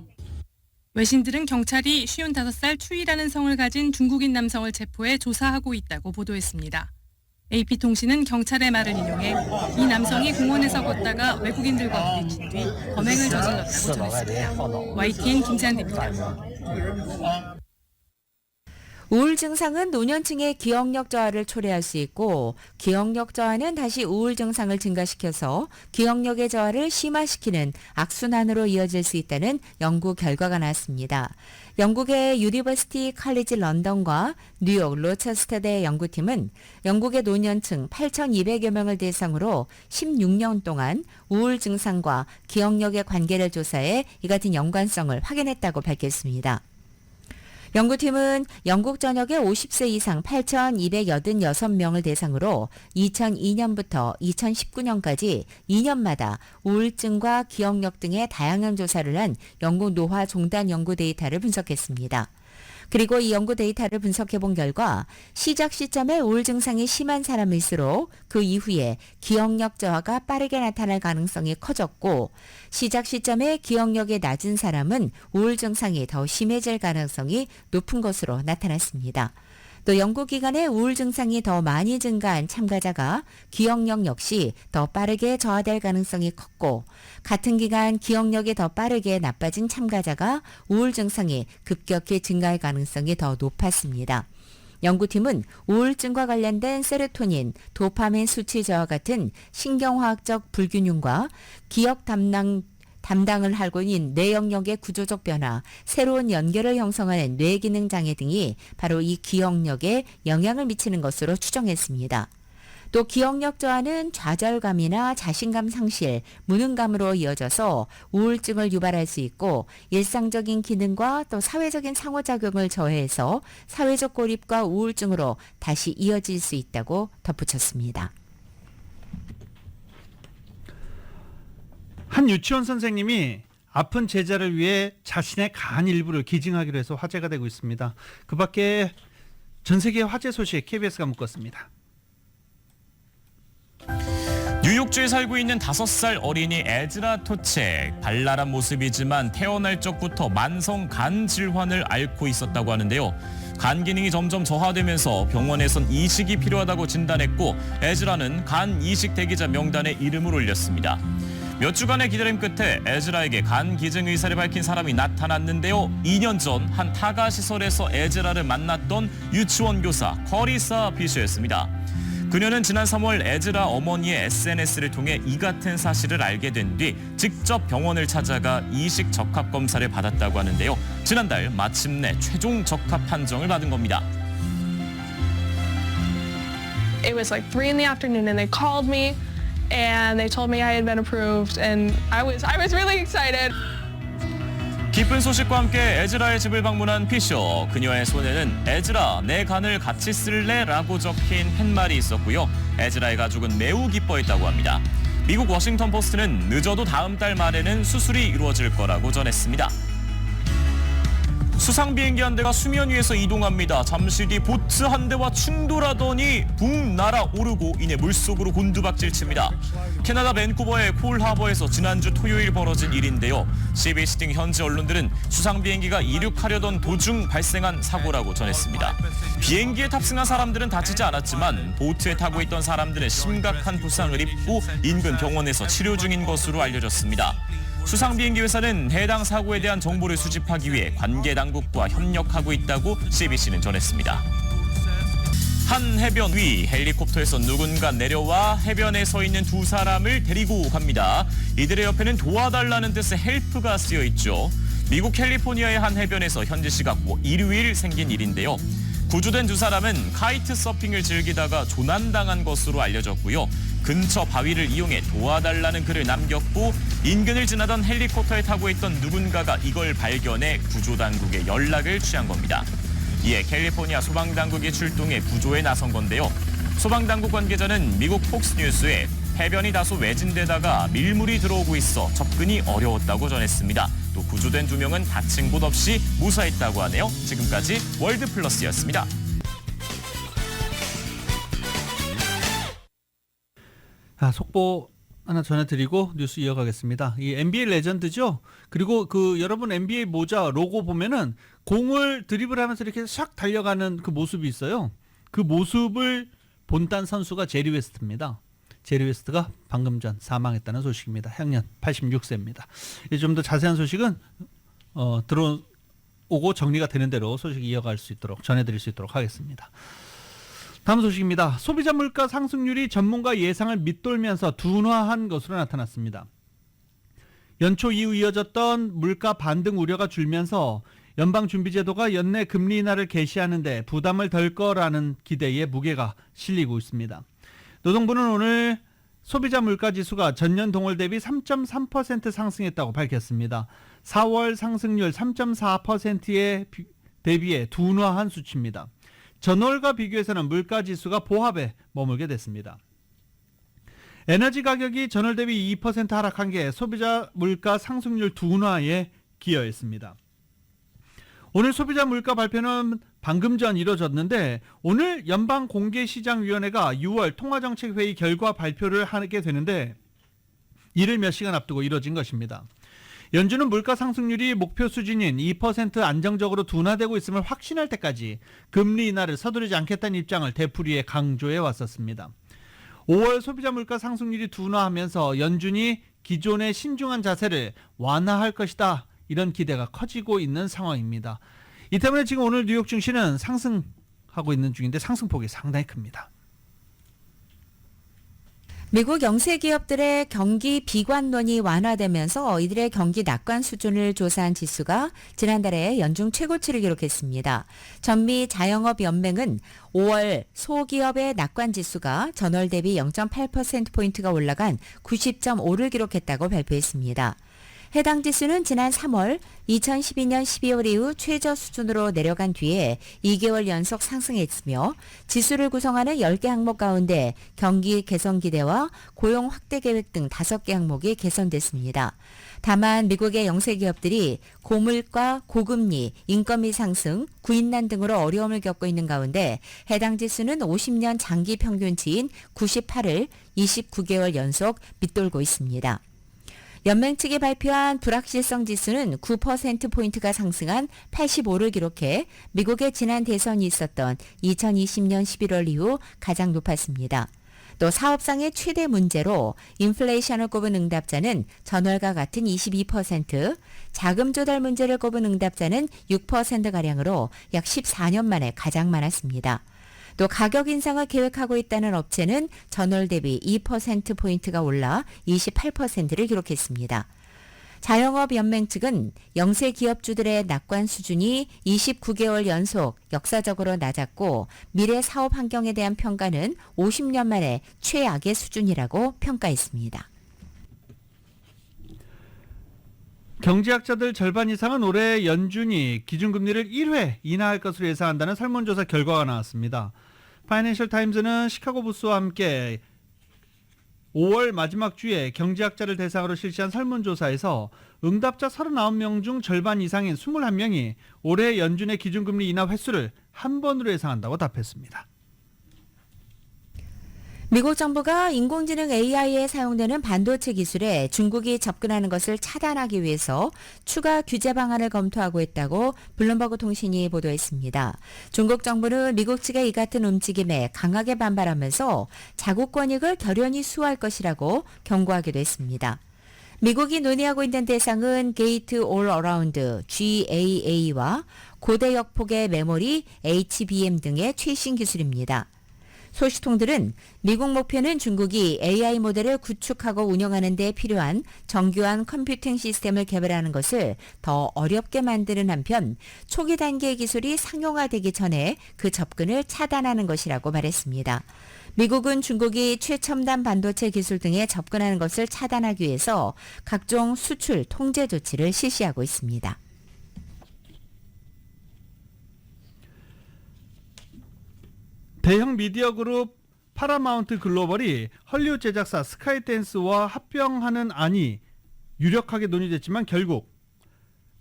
외신들은 경찰이 55살 추이라는 성을 가진 중국인 남성을 체포해 조사하고 있다고 보도했습니다. AP통신은 경찰의 말을 인용해 이 남성이 공원에서 걷다가 외국인들과 부딪힌 뒤 범행을 저질렀다고 전했습니다. YTN 김지한입니다. 우울 증상은 노년층의 기억력 저하를 초래할 수 있고 기억력 저하는 다시 우울 증상을 증가시켜서 기억력의 저하를 심화시키는 악순환으로 이어질 수 있다는 연구 결과가 나왔습니다. 영국의 유니버시티 칼리지 런던과 뉴욕 로체스터대 연구팀은 영국의 노년층 8,200여 명을 대상으로 16년 동안 우울 증상과 기억력의 관계를 조사해 이 같은 연관성을 확인했다고 밝혔습니다. 연구팀은 영국 전역의 50세 이상 8,286명을 대상으로 2002년부터 2019년까지 2년마다 우울증과 기억력 등의 다양한 조사를 한 영국 노화 종단 연구 데이터를 분석했습니다. 그리고 이 연구 데이터를 분석해 본 결과 시작 시점에 우울 증상이 심한 사람일수록 그 이후에 기억력 저하가 빠르게 나타날 가능성이 커졌고 시작 시점에 기억력이 낮은 사람은 우울 증상이 더 심해질 가능성이 높은 것으로 나타났습니다. 또 연구기간에 우울 증상이 더 많이 증가한 참가자가 기억력 역시 더 빠르게 저하될 가능성이 컸고 같은 기간 기억력이 더 빠르게 나빠진 참가자가 우울 증상이 급격히 증가할 가능성이 더 높았습니다. 연구팀은 우울증과 관련된 세로토닌, 도파민 수치 저하 같은 신경화학적 불균형과 기억 담당을 하고 있는 뇌 영역의 구조적 변화, 새로운 연결을 형성하는 뇌기능 장애 등이 바로 이 기억력에 영향을 미치는 것으로 추정했습니다. 또 기억력 저하는 좌절감이나 자신감 상실, 무능감으로 이어져서 우울증을 유발할 수 있고 일상적인 기능과 또 사회적인 상호작용을 저해해서 사회적 고립과 우울증으로 다시 이어질 수 있다고 덧붙였습니다. 한 유치원 선생님이 아픈 제자를 위해 자신의 간 일부를 기증하기로 해서 화제가 되고 있습니다. 그 밖에 전 세계 화제 소식 KBS가 묶었습니다. 뉴욕주에 살고 있는 5살 어린이 에즈라 토책. 발랄한 모습이지만 태어날 적부터 만성 간 질환을 앓고 있었다고 하는데요. 간 기능이 점점 저하되면서 병원에선 이식이 필요하다고 진단했고 에즈라는 간 이식 대기자 명단에 이름을 올렸습니다. 몇 주간의 기다림 끝에 에즈라에게 간 기증 의사를 밝힌 사람이 나타났는데요. 2년 전 한 타가 시설에서 에즈라를 만났던 유치원 교사 커리사 비셔였습니다. 그녀는 지난 3월 에즈라 어머니의 SNS를 통해 이 같은 사실을 알게 된 뒤 직접 병원을 찾아가 이식 적합 검사를 받았다고 하는데요. 지난달 마침내 최종 적합 판정을 받은 겁니다. It was like 3 in the afternoon and they called me and they told me I had been approved and I was really excited. 기쁜 소식과 함께 에즈라의 집을 방문한 피셔. 그녀의 손에는 에즈라, 내 간을 같이 쓸래? 라고 적힌 팻말이 있었고요. 에즈라의 가족은 매우 기뻐했다고 합니다. 미국 워싱턴 포스트는 늦어도 다음 달 말에는 수술이 이루어질 거라고 전했습니다. 수상 비행기 한 대가 수면 위에서 이동합니다. 잠시 뒤 보트 한 대와 충돌하더니 붕 날아오르고 이내 물속으로 곤두박질 칩니다. 캐나다 밴쿠버의 콜하버에서 지난주 토요일 벌어진 일인데요. CBC 등 현지 언론들은 수상 비행기가 이륙하려던 도중 발생한 사고라고 전했습니다. 비행기에 탑승한 사람들은 다치지 않았지만 보트에 타고 있던 사람들은 심각한 부상을 입고 인근 병원에서 치료 중인 것으로 알려졌습니다. 수상 비행기 회사는 해당 사고에 대한 정보를 수집하기 위해 관계 당국과 협력하고 있다고 CBC는 전했습니다. 한 해변 위 헬리콥터에서 누군가 내려와 해변에 서 있는 두 사람을 데리고 갑니다. 이들의 옆에는 도와달라는 뜻의 헬프가 쓰여 있죠. 미국 캘리포니아의 한 해변에서 현지 시각 일요일 생긴 일인데요. 구조된 두 사람은 카이트 서핑을 즐기다가 조난당한 것으로 알려졌고요. 근처 바위를 이용해 도와달라는 글을 남겼고 인근을 지나던 헬리콥터에 타고 있던 누군가가 이걸 발견해 구조당국에 연락을 취한 겁니다. 이에 캘리포니아 소방당국이 출동해 구조에 나선 건데요. 소방당국 관계자는 미국 폭스뉴스에 해변이 다소 외진데다가 밀물이 들어오고 있어 접근이 어려웠다고 전했습니다. 또 구조된 두 명은 다친 곳 없이 무사했다고 하네요. 지금까지 월드플러스였습니다. 속보 하나 전해드리고 뉴스 이어가겠습니다. 이 NBA 레전드죠. 그리고 여러분 NBA 모자 로고 보면은 공을 드리블하면서 이렇게 샥 달려가는 그 모습이 있어요. 그 모습을 본딴 선수가 제리 웨스트입니다. 제리 웨스트가 방금 전 사망했다는 소식입니다. 향년 86세입니다. 좀 더 자세한 소식은 들어오고 정리가 되는 대로 소식 이어갈 수 있도록 전해드릴 수 있도록 하겠습니다. 다음 소식입니다. 소비자 물가 상승률이 전문가 예상을 밑돌면서 둔화한 것으로 나타났습니다. 연초 이후 이어졌던 물가 반등 우려가 줄면서 연방준비제도가 연내 금리 인하를 개시하는데 부담을 덜 거라는 기대에 무게가 실리고 있습니다. 노동부는 오늘 소비자 물가 지수가 전년 동월 대비 3.3% 상승했다고 밝혔습니다. 4월 상승률 3.4%에 대비해 둔화한 수치입니다. 전월과 비교해서는 물가 지수가 보합에 머물게 됐습니다. 에너지 가격이 전월 대비 2% 하락한 게 소비자 물가 상승률 둔화에 기여했습니다. 오늘 소비자 물가 발표는 방금 전 이뤄졌는데 오늘 연방공개시장위원회가 6월 통화정책회의 결과 발표를 하게 되는데 이를 몇 시간 앞두고 이뤄진 것입니다. 연준은 물가 상승률이 목표 수준인 2% 안정적으로 둔화되고 있음을 확신할 때까지 금리 인하를 서두르지 않겠다는 입장을 되풀이해 강조해 왔었습니다. 5월 소비자 물가 상승률이 둔화하면서 연준이 기존의 신중한 자세를 완화할 것이다. 이런 기대가 커지고 있는 상황입니다. 이 때문에 지금 오늘 뉴욕 증시는 상승하고 있는 중인데 상승폭이 상당히 큽니다. 미국 영세 기업들의 경기 비관론이 완화되면서 이들의 경기 낙관 수준을 조사한 지수가 지난달에 연중 최고치를 기록했습니다. 전미 자영업 연맹은 5월 소기업의 낙관 지수가 전월 대비 0.8%포인트가 올라간 90.5를 기록했다고 발표했습니다. 해당 지수는 지난 3월 2012년 12월 이후 최저 수준으로 내려간 뒤에 2개월 연속 상승했으며 지수를 구성하는 10개 항목 가운데 경기 개선 기대와 고용 확대 계획 등 5개 항목이 개선됐습니다. 다만 미국의 영세 기업들이 고물가, 고금리, 인건비 상승, 구인난 등으로 어려움을 겪고 있는 가운데 해당 지수는 50년 장기 평균치인 98을 29개월 연속 밑돌고 있습니다. 연맹 측이 발표한 불확실성 지수는 9%포인트가 상승한 85를 기록해 미국의 지난 대선이 있었던 2020년 11월 이후 가장 높았습니다. 또 사업상의 최대 문제로 인플레이션을 꼽은 응답자는 전월과 같은 22%, 자금 조달 문제를 꼽은 응답자는 6%가량으로 약 14년 만에 가장 많았습니다. 또 가격 인상을 계획하고 있다는 업체는 전월 대비 2%포인트가 올라 28%를 기록했습니다. 자영업 연맹 측은 영세 기업주들의 낙관 수준이 29개월 연속 역사적으로 낮았고 미래 사업 환경에 대한 평가는 50년 만에 최악의 수준이라고 평가했습니다. 경제학자들 절반 이상은 올해 연준이 기준금리를 1회 인하할 것으로 예상한다는 설문조사 결과가 나왔습니다. 파이낸셜 타임즈는 시카고 부스와 함께 5월 마지막 주에 경제학자를 대상으로 실시한 설문조사에서 응답자 39명 중 절반 이상인 21명이 올해 연준의 기준금리 인하 횟수를 한 번으로 예상한다고 답했습니다. 미국 정부가 인공지능 AI에 사용되는 반도체 기술에 중국이 접근하는 것을 차단하기 위해서 추가 규제 방안을 검토하고 있다고 블룸버그 통신이 보도했습니다. 중국 정부는 미국 측의 이 같은 움직임에 강하게 반발하면서 자국 권익을 결연히 수호할 것이라고 경고하기도 했습니다. 미국이 논의하고 있는 대상은 게이트 올 어라운드 GAA와 고대 역폭의 메모리 HBM 등의 최신 기술입니다. 소식통들은 미국 목표는 중국이 AI 모델을 구축하고 운영하는 데 필요한 정교한 컴퓨팅 시스템을 개발하는 것을 더 어렵게 만드는 한편 초기 단계의 기술이 상용화되기 전에 그 접근을 차단하는 것이라고 말했습니다. 미국은 중국이 최첨단 반도체 기술 등에 접근하는 것을 차단하기 위해서 각종 수출 통제 조치를 실시하고 있습니다. 대형 미디어 그룹 파라마운트 글로벌이 헐리우드 제작사 스카이댄스와 합병하는 안이 유력하게 논의됐지만 결국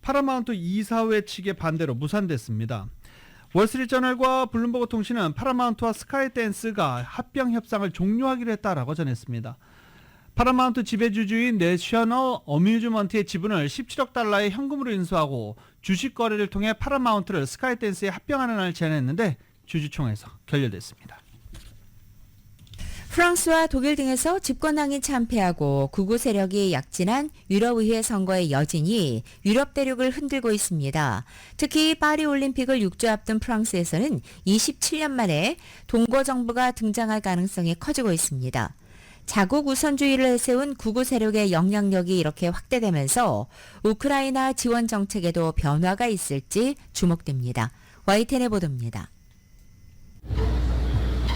파라마운트 이사회 측의 반대로 무산됐습니다. 월스트리트저널과 블룸버그 통신은 파라마운트와 스카이댄스가 합병 협상을 종료하기로 했다라고 전했습니다. 파라마운트 지배주주인 내셔널 어뮤즈먼트의 지분을 17억 달러의 현금으로 인수하고 주식 거래를 통해 파라마운트를 스카이댄스에 합병하는 안을 제안했는데 주주총회에서 결렬됐습니다. 프랑스와 독일 등에서 집권당이 참패하고 극우 세력이 약진한 유럽의회 선거의 여진이 유럽 대륙을 흔들고 있습니다. 특히 파리 올림픽을 6주 앞둔 프랑스에서는 27년 만에 동거 정부가 등장할 가능성이 커지고 있습니다. 자국 우선주의를 세운 극우 세력의 영향력이 이렇게 확대되면서 우크라이나 지원 정책에도 변화가 있을지 주목됩니다. YTN의 보도입니다.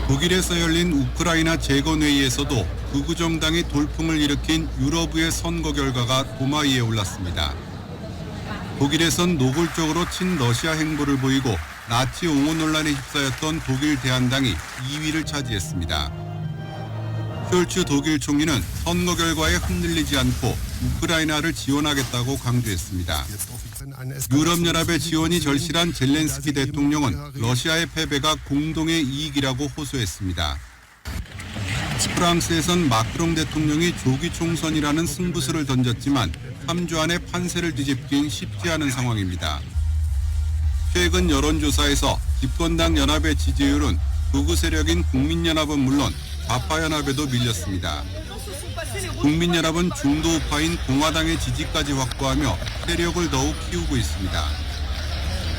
독일에서 열린 우크라이나 재건회의에서도 극우 정당이 돌풍을 일으킨 유럽의 선거 결과가 도마 위에 올랐습니다. 독일에선 노골적으로 친러시아 행보를 보이고 나치 옹호 논란에 휩싸였던 독일 대한당이 2위를 차지했습니다. 숄츠 독일 총리는 선거 결과에 흔들리지 않고 우크라이나를 지원하겠다고 강조했습니다. 유럽연합의 지원이 절실한 젤렌스키 대통령은 러시아의 패배가 공동의 이익이라고 호소했습니다. 프랑스에선 마크롱 대통령이 조기 총선이라는 승부수를 던졌지만 3주 안에 판세를 뒤집긴 쉽지 않은 상황입니다. 최근 여론조사에서 집권당 연합의 지지율은 극우 세력인 국민연합은 물론 좌파연합에도 밀렸습니다. 국민연합은 중도 우파인 공화당의 지지까지 확보하며 세력을 더욱 키우고 있습니다.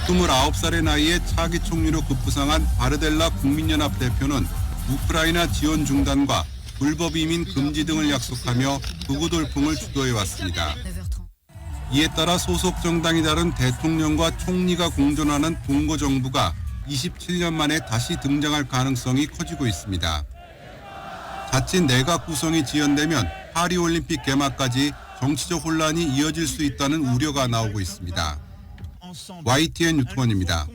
29살의 나이에 차기 총리로 급부상한 바르델라 국민연합 대표는 우크라이나 지원 중단과 불법 이민 금지 등을 약속하며 극우 돌풍을 주도해왔습니다. 이에 따라 소속 정당이 다른 대통령과 총리가 공존하는 동거 정부가 27년 만에 다시 등장할 가능성이 커지고 있습니다. 자칫 내각 구성이 지연되면 파리올림픽 개막까지 정치적 혼란이 이어질 수 있다는 우려가 나오고 있습니다. YTN 유튜버입니다.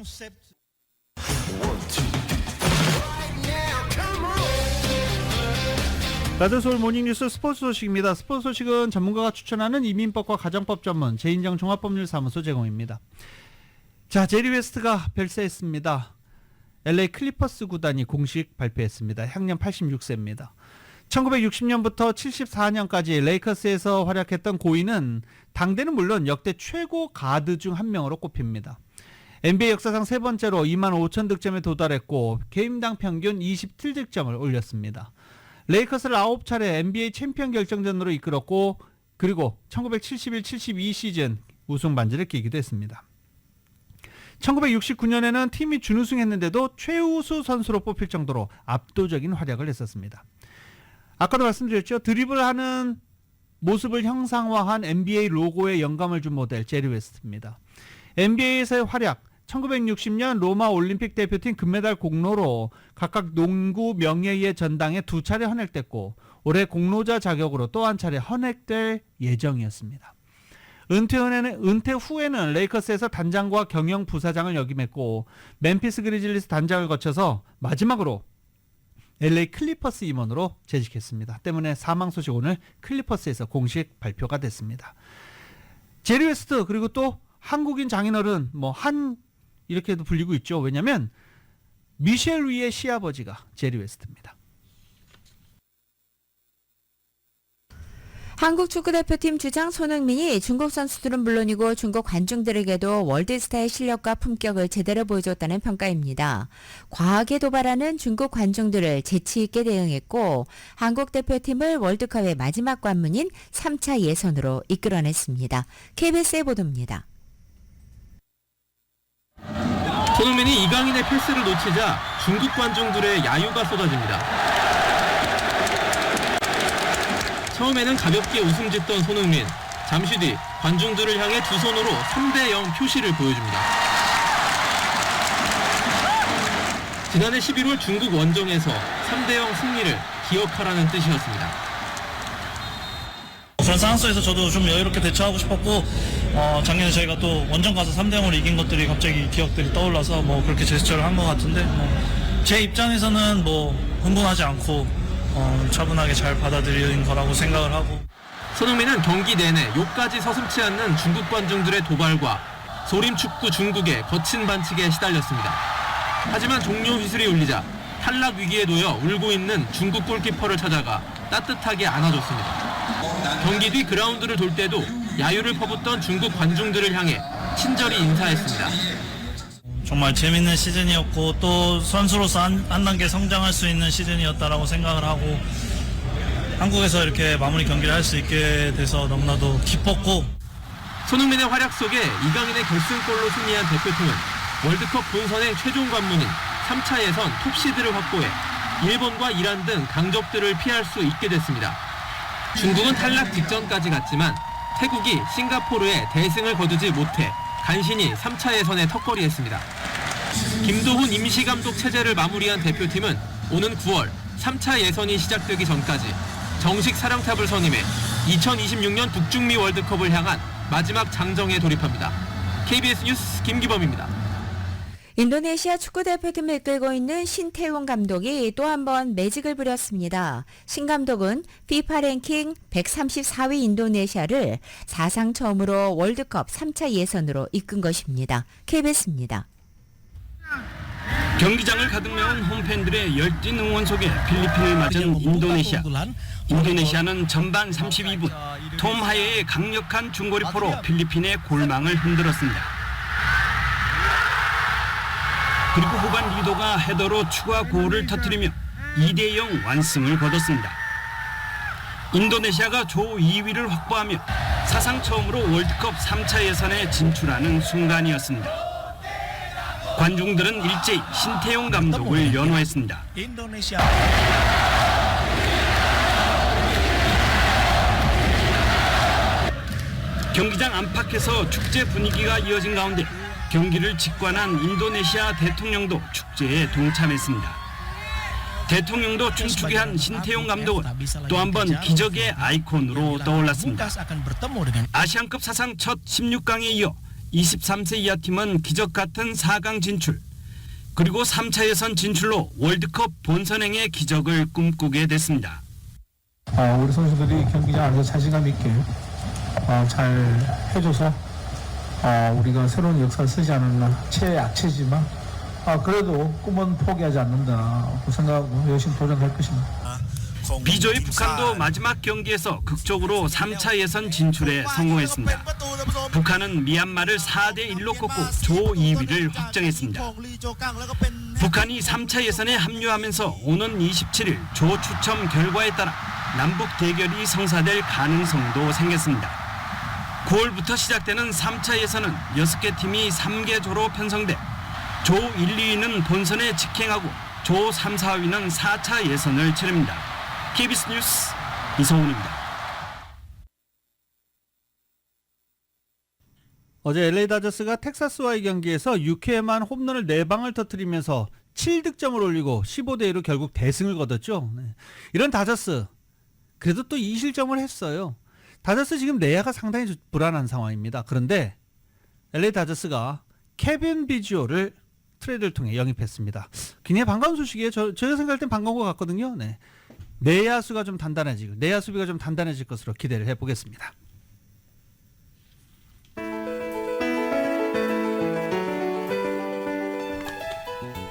라디오 서울 모닝뉴스 스포츠 소식입니다. 스포츠 소식은 전문가가 추천하는 이민법과 가정법 전문 제인정 종합법률사무소 제공입니다. 자, 제리 웨스트가 별세했습니다. LA 클리퍼스 구단이 공식 발표했습니다. 향년 86세입니다. 1960년부터 74년까지 레이커스에서 활약했던 고인은 당대는 물론 역대 최고 가드 중 한 명으로 꼽힙니다. NBA 역사상 세 번째로 25,000 득점에 도달했고 게임당 평균 27득점을 올렸습니다. 레이커스를 9차례 NBA 챔피언 결정전으로 이끌었고 그리고 1971-72 시즌 우승 반지를 끼기도 했습니다. 1969년에는 팀이 준우승했는데도 최우수 선수로 뽑힐 정도로 압도적인 활약을 했었습니다. 아까도 말씀드렸죠. 드리블하는 모습을 형상화한 NBA 로고에 영감을 준 모델 제리 웨스트입니다. NBA에서의 활약, 1960년 로마 올림픽 대표팀 금메달 공로로 각각 농구 명예의 전당에 2차례 헌액됐고 올해 공로자 자격으로 또 한 차례 헌액될 예정이었습니다. 은퇴 후에는 레이커스에서 단장과 경영 부사장을 역임했고 멤피스 그리즐리스 단장을 거쳐서 마지막으로 LA 클리퍼스 임원으로 재직했습니다. 때문에 사망 소식 오늘 클리퍼스에서 공식 발표가 됐습니다. 제리 웨스트 그리고 또 한국인 장인어른 한 이렇게도 불리고 있죠. 왜냐하면 미셸 위의 시아버지가 제리 웨스트입니다. 한국 축구대표팀 주장 손흥민이 중국 선수들은 물론이고 중국 관중들에게도 월드스타의 실력과 품격을 제대로 보여줬다는 평가입니다. 과하게 도발하는 중국 관중들을 재치 있게 대응했고 한국 대표팀을 월드컵의 마지막 관문인 3차 예선으로 이끌어냈습니다. KBS의 보도입니다. 손흥민이 이강인의 패스를 놓치자 중국 관중들의 야유가 쏟아집니다. 처음에는 가볍게 웃음 짓던 손흥민, 잠시 뒤 관중들을 향해 두 손으로 3대0 표시를 보여줍니다. 지난해 11월 중국 원정에서 3대0 승리를 기억하라는 뜻이었습니다. 그런 상황 속에서 저도 좀 여유롭게 대처하고 싶었고 작년에 저희가 또 원정 가서 3대0으로 이긴 것들이 갑자기 기억들이 떠올라서 그렇게 제스처를 한 것 같은데 제 입장에서는 흥분하지 않고 차분하게 잘 받아들인 거라고 생각을 하고. 손흥민은 경기 내내 욕까지 서슴지 않는 중국 관중들의 도발과 소림 축구 중국의 거친 반칙에 시달렸습니다. 하지만 종료 휘슬이 울리자 탈락 위기에 놓여 울고 있는 중국 골키퍼를 찾아가 따뜻하게 안아줬습니다. 경기 뒤 그라운드를 돌 때도 야유를 퍼붓던 중국 관중들을 향해 친절히 인사했습니다. 정말 재밌는 시즌이었고 또 선수로서 한 단계 성장할 수 있는 시즌이었다라고 생각을 하고 한국에서 이렇게 마무리 경기를 할 수 있게 돼서 너무나도 기뻤고. 손흥민의 활약 속에 이강인의 결승골로 승리한 대표팀은 월드컵 본선의 최종 관문인 3차 예선 톱시드를 확보해 일본과 이란 등 강적들을 피할 수 있게 됐습니다. 중국은 탈락 직전까지 갔지만 태국이 싱가포르에 대승을 거두지 못해 간신히 3차 예선에 턱걸이했습니다. 김도훈 임시감독 체제를 마무리한 대표팀은 오는 9월 3차 예선이 시작되기 전까지 정식 사령탑을 선임해 2026년 북중미 월드컵을 향한 마지막 장정에 돌입합니다. KBS 뉴스 김기범입니다. 인도네시아 축구대표팀을 이끌고 있는 신태용 감독이 또 한 번 매직을 부렸습니다. 신 감독은 FIFA 랭킹 134위 인도네시아를 사상 처음으로 월드컵 3차 예선으로 이끈 것입니다. KBS입니다. 경기장을 가득 메운 홈팬들의 열띤 응원 속에 필리핀을 맞은 인도네시아. 인도네시아는 전반 32분 톰 하예의 강력한 중거리포로 필리핀의 골망을 흔들었습니다. 그리고 후반 리도가 헤더로 추가 골을 터뜨리며 2대0 완승을 거뒀습니다. 인도네시아가 조 2위를 확보하며 사상 처음으로 월드컵 3차 예선에 진출하는 순간이었습니다. 관중들은 일제히 신태용 감독을 연호했습니다. 경기장 안팎에서 축제 분위기가 이어진 가운데 경기를 직관한 인도네시아 대통령도 축제에 동참했습니다. 대통령도 춤추게 한 신태용 감독은 또 한 번 기적의 아이콘으로 떠올랐습니다. 아시안컵 사상 첫 16강에 이어 23세 이하 팀은 기적 같은 4강 진출, 그리고 3차 예선 진출로 월드컵 본선행의 기적을 꿈꾸게 됐습니다. 우리 선수들이 경기장 안에서 자신감 있게 잘 해줘서 우리가 새로운 역사를 쓰지 않았나. 최악체지만 그래도 꿈은 포기하지 않는다고 생각하고 열심히 도전할 것입니다. B조의 북한도 마지막 경기에서 극적으로 3차 예선 진출에 성공했습니다. 북한은 미얀마를 4대1로 꺾고 조 2위를 확정했습니다. 북한이 3차 예선에 합류하면서 오는 27일 조 추첨 결과에 따라 남북 대결이 성사될 가능성도 생겼습니다. 9월부터 시작되는 3차 예선은 6개 팀이 3개 조로 편성돼 조 1, 2위는 본선에 직행하고 조 3, 4위는 4차 예선을 치릅니다. KBS 뉴스 이성훈입니다. 어제 LA 다저스가 텍사스와의 경기에서 6회에만 홈런을 4방을 터뜨리면서 7득점을 올리고 15대2로 결국 대승을 거뒀죠. 이런 다저스, 그래도 또 2실점을 했어요. 다저스 지금 내야가 상당히 불안한 상황입니다. 그런데 LA 다저스가 케빈 비지오를 트레이드를 통해 영입했습니다. 굉장히 반가운 소식이에요. 저희가 생각할 땐 반가운 것 같거든요. 네. 내야 수비가 좀 단단해질 것으로 기대를 해보겠습니다.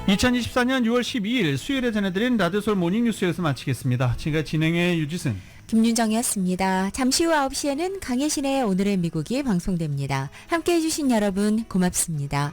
(2024년 6월 12일) 수요일에 전해드린 라디오솔 모닝뉴스 여기서 마치겠습니다. 지금까지 진행의 유지승, 김윤정이었습니다. 잠시 후 9시에는 강혜신의 오늘의 미국이 방송됩니다. 함께해 주신 여러분 고맙습니다.